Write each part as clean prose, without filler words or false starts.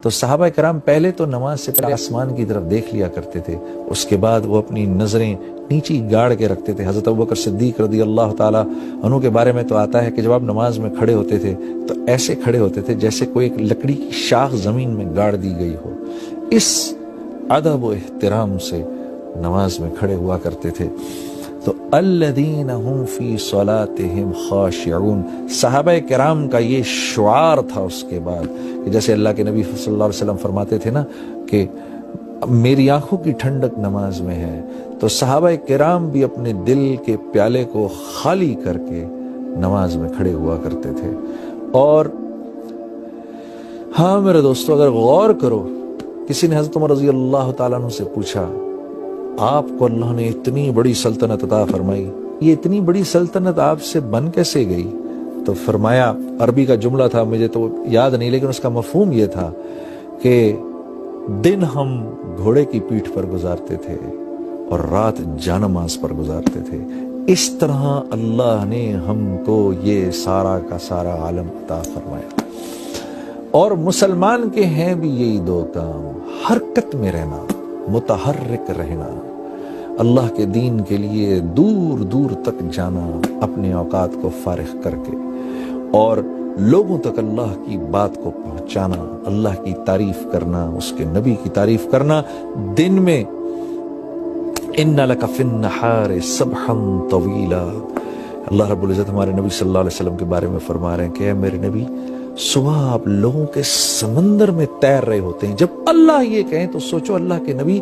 تو صحابہ کرام پہلے تو نماز سے پہلے آسمان کی طرف دیکھ لیا کرتے تھے، اس کے بعد وہ اپنی نظریں نیچی گاڑ کے رکھتے تھے۔ حضرت ابوبکر صدیق رضی اللہ تعالیٰ عنہ کے بارے میں تو آتا ہے کہ جب آپ نماز میں کھڑے ہوتے تھے تو ایسے کھڑے ہوتے تھے جیسے کوئی ایک لکڑی کی شاخ زمین میں گاڑ دی گئی ہو۔ اس ادب و احترام سے نماز میں کھڑے ہوا کرتے تھے۔ تو الذین هم فی صلاتهم خاشعون، صحابہ کرام کا یہ شعار تھا۔ اس کے بعد کہ جیسے اللہ کے نبی صلی اللہ علیہ وسلم فرماتے تھے نا کہ میری آنکھوں کی ٹھنڈک نماز میں ہے، تو صحابہ کرام بھی اپنے دل کے پیالے کو خالی کر کے نماز میں کھڑے ہوا کرتے تھے۔ اور ہاں میرے دوستو، اگر غور کرو، کسی نے حضرت عمر رضی اللہ تعالیٰ عنہ سے پوچھا، آپ کو اللہ نے اتنی بڑی سلطنت عطا فرمائی، یہ اتنی بڑی سلطنت آپ سے بن کیسے گئی؟ تو فرمایا، عربی کا جملہ تھا، مجھے تو یاد نہیں، لیکن اس کا مفہوم یہ تھا کہ دن ہم گھوڑے کی پیٹھ پر گزارتے تھے اور رات جانماز پر گزارتے تھے، اس طرح اللہ نے ہم کو یہ سارا کا سارا عالم عطا فرمایا۔ اور مسلمان کے ہیں بھی یہی دو کام، حرکت میں رہنا، متحرک رہنا، اللہ کے دین کے لیے دور دور تک جانا اپنے اوقات کو فارغ کر کے، اور لوگوں تک اللہ کی بات کو پہنچانا، اللہ کی تعریف کرنا، اس کے نبی کی تعریف کرنا۔ دن میں ان لک فی النہار سبحا طویلا، اللہ رب العزت ہمارے نبی صلی اللہ علیہ وسلم کے بارے میں فرما رہے ہیں کہ اے میرے نبی، صبح آپ لوگوں کے سمندر میں تیر رہے ہوتے ہیں۔ جب اللہ یہ کہیں تو سوچو اللہ کے نبی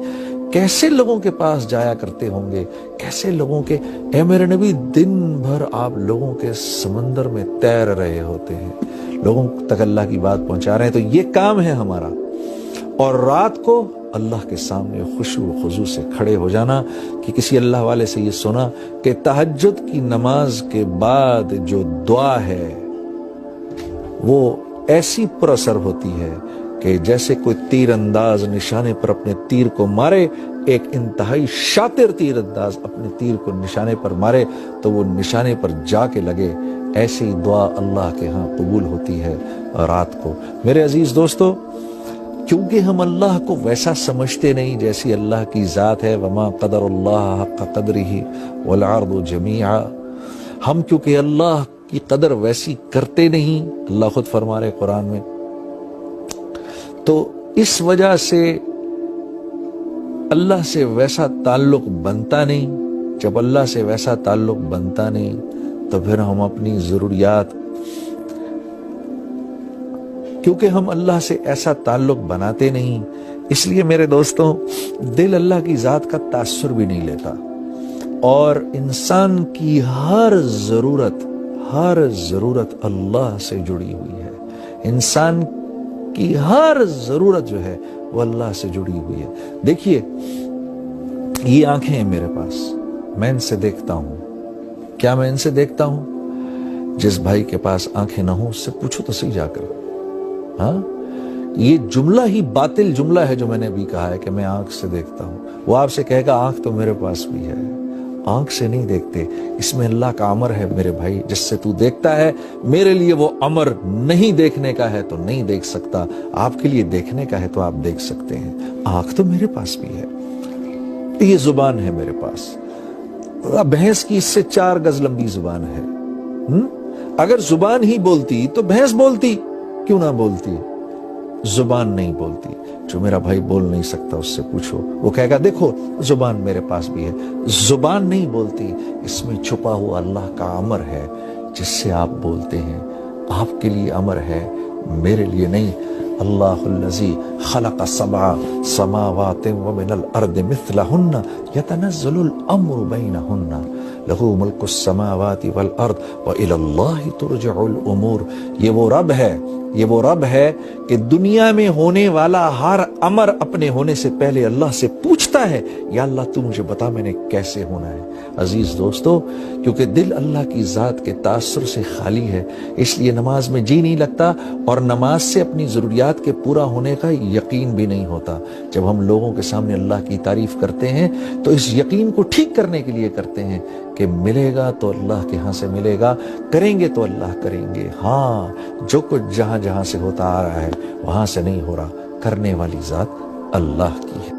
کیسے لوگوں کے پاس جایا کرتے ہوں گے، کیسے لوگوں کے، اے میرے نبی دن بھر آپ لوگوں کے سمندر میں تیر رہے ہوتے ہیں، لوگوں تک اللہ کی بات پہنچا رہے ہیں۔ تو یہ کام ہے ہمارا۔ اور رات کو اللہ کے سامنے خشوع و خضوع سے کھڑے ہو جانا، کہ کسی اللہ والے سے یہ سنا کہ تہجد کی نماز کے بعد جو دعا ہے وہ ایسی پر اثر ہوتی ہے کہ جیسے کوئی تیر انداز نشانے پر اپنے تیر کو مارے، ایک انتہائی شاطر تیر انداز اپنے تیر کو نشانے پر مارے تو وہ نشانے پر جا کے لگے، ایسی دعا اللہ کے ہاں قبول ہوتی ہے رات کو۔ میرے عزیز دوستو، کیونکہ ہم اللہ کو ویسا سمجھتے نہیں جیسی اللہ کی ذات ہے، وما قدر اللہ حق قدرہ والارض جمیعا، ہم کیونکہ اللہ کی قدر ویسی کرتے نہیں، اللہ خود فرما رہے قرآن میں، تو اس وجہ سے اللہ سے ویسا تعلق بنتا نہیں۔ جب اللہ سے ویسا تعلق بنتا نہیں تو پھر ہم اپنی ضروریات، کیونکہ ہم اللہ سے ایسا تعلق بناتے نہیں، اس لیے میرے دوستوں دل اللہ کی ذات کا تاثر بھی نہیں لیتا، اور انسان کی ہر ضرورت اللہ سے جڑی ہوئی ہے۔ انسان کی ہر ضرورت جو ہے وہ اللہ سے جڑی ہوئی ہے۔ دیکھیے یہ آنکھیں ہیں میرے پاس، میں ان سے دیکھتا ہوں، کیا میں ان سے دیکھتا ہوں؟ جس بھائی کے پاس آنکھیں نہ ہوں اس سے پوچھو تو صحیح جا کر، ہاں یہ جملہ ہی باطل جملہ ہے جو میں نے ابھی کہا ہے کہ میں آنکھ سے دیکھتا ہوں۔ وہ آپ سے کہے گا آنکھ تو میرے پاس بھی ہے، آنکھ سے نہیں دیکھتے، اس میں اللہ کا امر ہے میرے بھائی، جس سے تو دیکھتا ہے میرے لیے وہ امر نہیں دیکھنے کا ہے تو نہیں دیکھ سکتا، آپ کے لیے دیکھنے کا ہے تو آپ دیکھ سکتے ہیں۔ آنکھ تو میرے پاس بھی ہے، یہ زبان ہے میرے پاس، بھینس کی اس سے 4 گز لمبی زبان ہے، اگر زبان ہی بولتی تو بھینس بولتی، کیوں نہ بولتی؟ زبان نہیں بولتی۔ جو میرا بھائی بول نہیں سکتا اس سے پوچھو، وہ کہے گا دیکھو زبان میرے پاس بھی ہے، زبان نہیں بولتی، اس میں چھپا ہوا اللہ کا امر ہے جس سے آپ بولتے ہیں، آپ کے لیے امر ہے، میرے لیے نہیں۔ اللہ الذی خلق 7 سماوات ومن الارض مثلہن یتنزل الامر بینہن لہ ملک السماوات والارض وإلی اللہ ترجع الامور۔ یہ وہ رب ہے کہ دنیا میں ہونے والا ہر امر اپنے ہونے سے پہلے اللہ سے پوچھتا ہے، یا اللہ تو مجھے بتا میں نے کیسے ہونا ہے۔ عزیز دوستو، کیونکہ دل اللہ کی ذات کے تاثر سے خالی ہے، اس لیے نماز میں جی نہیں لگتا، اور نماز سے اپنی ضروریات کے پورا ہونے کا یقین بھی نہیں ہوتا۔ جب ہم لوگوں کے سامنے اللہ کی تعریف کرتے ہیں تو اس یقین کو ٹھیک کرنے کے لیے کرتے ہیں کہ ملے گا تو اللہ کے ہاں سے ملے گا، کریں گے تو اللہ کریں گے۔ ہاں جو کچھ جہاں جہاں سے ہوتا آ رہا ہے وہاں سے نہیں ہو رہا، کرنے والی ذات اللہ کی ہے۔